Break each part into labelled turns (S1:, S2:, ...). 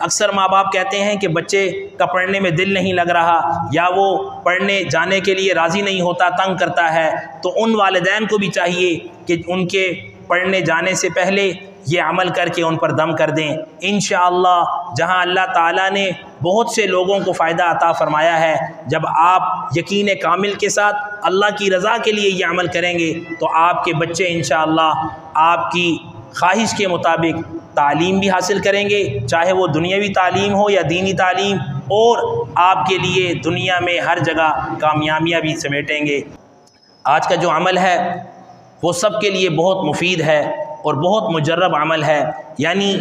S1: اکثر ماں باپ کہتے ہیں کہ بچے کا پڑھنے میں دل نہیں لگ رہا یا وہ پڑھنے جانے کے لیے راضی نہیں ہوتا، تنگ کرتا ہے، تو ان والدین کو بھی چاہیے کہ ان کے پڑھنے جانے سے پہلے یہ عمل کر کے ان پر دم کر دیں۔ انشاءاللہ جہاں اللہ تعالیٰ نے بہت سے لوگوں کو فائدہ عطا فرمایا ہے، جب آپ یقین کامل کے ساتھ اللہ کی رضا کے لیے یہ عمل کریں گے تو آپ کے بچے انشاءاللہ آپ کی خواہش کے مطابق تعلیم بھی حاصل کریں گے، چاہے وہ دنیاوی تعلیم ہو یا دینی تعلیم، اور آپ کے لیے دنیا میں ہر جگہ کامیابیاں بھی سمیٹیں گے۔ آج کا جو عمل ہے وہ سب کے لیے بہت مفید ہے اور بہت مجرب عمل ہے، یعنی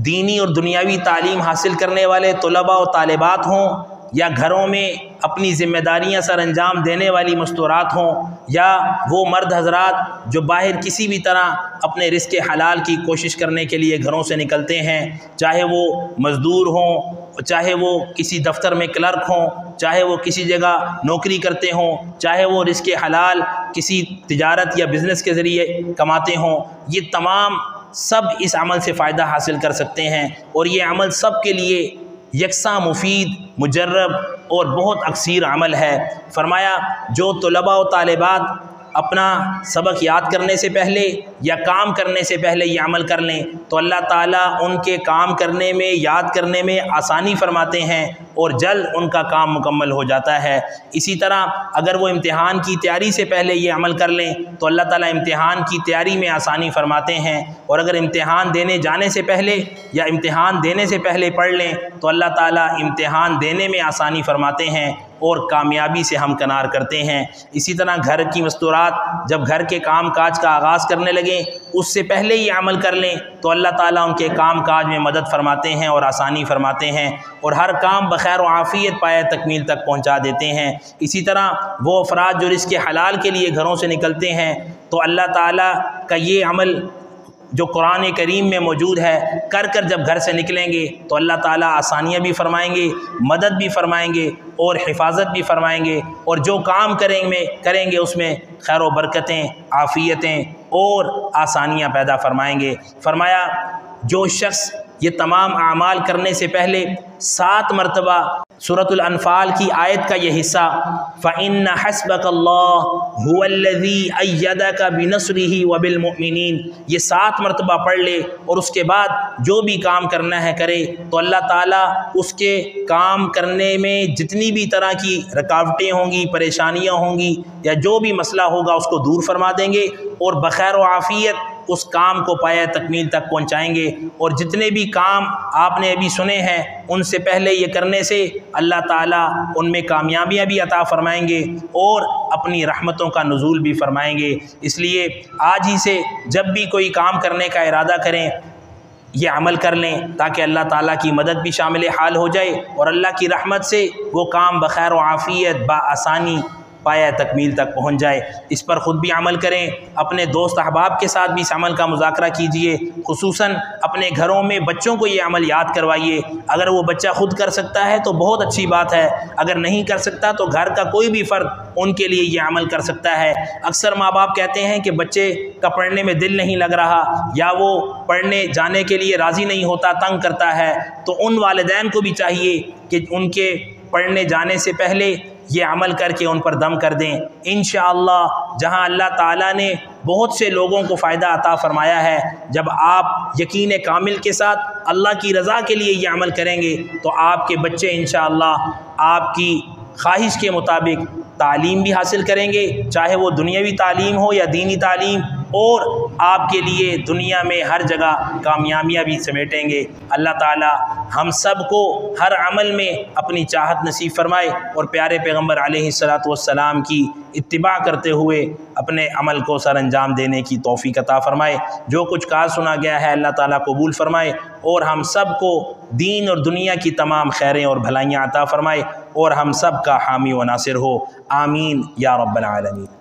S1: دینی اور دنیاوی تعلیم حاصل کرنے والے طلباء و طالبات ہوں یا گھروں میں اپنی ذمہ داریاں سر انجام دینے والی مستورات ہوں، یا وہ مرد حضرات جو باہر کسی بھی طرح اپنے رزق حلال کی کوشش کرنے کے لیے گھروں سے نکلتے ہیں، چاہے وہ مزدور ہوں، چاہے وہ کسی دفتر میں کلرک ہوں، چاہے وہ کسی جگہ نوکری کرتے ہوں، چاہے وہ رزق حلال کسی تجارت یا بزنس کے ذریعے کماتے ہوں، یہ تمام سب اس عمل سے فائدہ حاصل کر سکتے ہیں، اور یہ عمل سب کے لیے یکساں مفید، مجرب اور بہت اکثیر عمل ہے۔ فرمایا جو طلباء و طالبات اپنا سبق یاد کرنے سے پہلے یا کام کرنے سے پہلے یہ عمل کر لیں تو اللہ تعالیٰ ان کے کام کرنے میں، یاد کرنے میں آسانی فرماتے ہیں اور جلد ان کا کام مکمل ہو جاتا ہے۔ اسی طرح اگر وہ امتحان کی تیاری سے پہلے یہ عمل کر لیں تو اللہ تعالیٰ امتحان کی تیاری میں آسانی فرماتے ہیں، اور اگر امتحان دینے جانے سے پہلے یا امتحان دینے سے پہلے پڑھ لیں تو اللہ تعالیٰ امتحان دینے میں آسانی فرماتے ہیں اور کامیابی سے ہمکنار کرتے ہیں۔ اسی طرح گھر کی مستورات جب گھر کے کام کاج کا آغاز کرنے لگیں اس سے پہلے یہ عمل کر لیں تو اللہ تعالیٰ ان کے کام کاج میں مدد فرماتے ہیں اور آسانی فرماتے ہیں، اور ہر کام بخیر و عافیت پایہ تکمیل تک پہنچا دیتے ہیں۔ اسی طرح وہ افراد جو رزق حلال کے لیے گھروں سے نکلتے ہیں تو اللہ تعالیٰ کا یہ عمل جو قرآن کریم میں موجود ہے کر جب گھر سے نکلیں گے تو اللہ تعالیٰ آسانیاں بھی فرمائیں گے، مدد بھی فرمائیں گے اور حفاظت بھی فرمائیں گے، اور جو کام کریں گے اس میں خیر و برکتیں، عافیتیں اور آسانیاں پیدا فرمائیں گے۔ فرمایا جو شخص یہ تمام اعمال کرنے سے پہلے 7 مرتبہ سورۃ الانفال کی آیت کا یہ حصہ فَإِنَّ حَسْبَكَ اللَّهُ هُوَ الَّذِي أَيَّدَكَ بِنَصْرِهِ وَبِالْمُؤْمِنِينَ یہ 7 مرتبہ پڑھ لے اور اس کے بعد جو بھی کام کرنا ہے کرے تو اللہ تعالیٰ اس کے کام کرنے میں جتنی بھی طرح کی رکاوٹیں ہوں گی، پریشانیاں ہوں گی یا جو بھی مسئلہ ہوگا اس کو دور فرما دیں گے اور بخیر و عافیت اس کام کو پایہ تکمیل تک پہنچائیں گے۔ اور جتنے بھی کام آپ نے ابھی سنے ہیں ان سے پہلے یہ کرنے سے اللہ تعالیٰ ان میں کامیابیاں بھی عطا فرمائیں گے اور اپنی رحمتوں کا نزول بھی فرمائیں گے۔ اس لیے آج ہی سے جب بھی کوئی کام کرنے کا ارادہ کریں یہ عمل کر لیں تاکہ اللہ تعالیٰ کی مدد بھی شامل حال ہو جائے اور اللہ کی رحمت سے وہ کام بخیر و عافیت بآسانی پایہ تکمیل تک پہنچ جائے۔ اس پر خود بھی عمل کریں، اپنے دوست احباب کے ساتھ بھی اس عمل کا مذاکرہ کیجئے، خصوصاً اپنے گھروں میں بچوں کو یہ عمل یاد کروائیے۔ اگر وہ بچہ خود کر سکتا ہے تو بہت اچھی بات ہے، اگر نہیں کر سکتا تو گھر کا کوئی بھی فرد ان کے لیے یہ عمل کر سکتا ہے۔ اکثر ماں باپ کہتے ہیں کہ بچے کا پڑھنے میں دل نہیں لگ رہا یا وہ پڑھنے جانے کے لیے راضی نہیں ہوتا، تنگ کرتا ہے، تو ان والدین کو بھی چاہیے کہ ان کے پڑھنے جانے سے پہلے یہ عمل کر کے ان پر دم کر دیں۔ انشاءاللہ جہاں اللہ تعالیٰ نے بہت سے لوگوں کو فائدہ عطا فرمایا ہے، جب آپ یقین کامل کے ساتھ اللہ کی رضا کے لیے یہ عمل کریں گے تو آپ کے بچے انشاءاللہ آپ کی خواہش کے مطابق تعلیم بھی حاصل کریں گے، چاہے وہ دنیاوی تعلیم ہو یا دینی تعلیم، اور آپ کے لیے دنیا میں ہر جگہ کامیابیاں بھی سمیٹیں گے۔ اللہ تعالی ہم سب کو ہر عمل میں اپنی چاہت نصیب فرمائے اور پیارے پیغمبر علیہ السلام کی اتباع کرتے ہوئے اپنے عمل کو سر انجام دینے کی توفیق عطا فرمائے۔ جو کچھ کہا سنا گیا ہے اللہ تعالیٰ قبول فرمائے اور ہم سب کو دین اور دنیا کی تمام خیریں اور بھلائیاں عطا فرمائے اور ہم سب کا حامی و ناصر ہو، آمین یا رب العالمین۔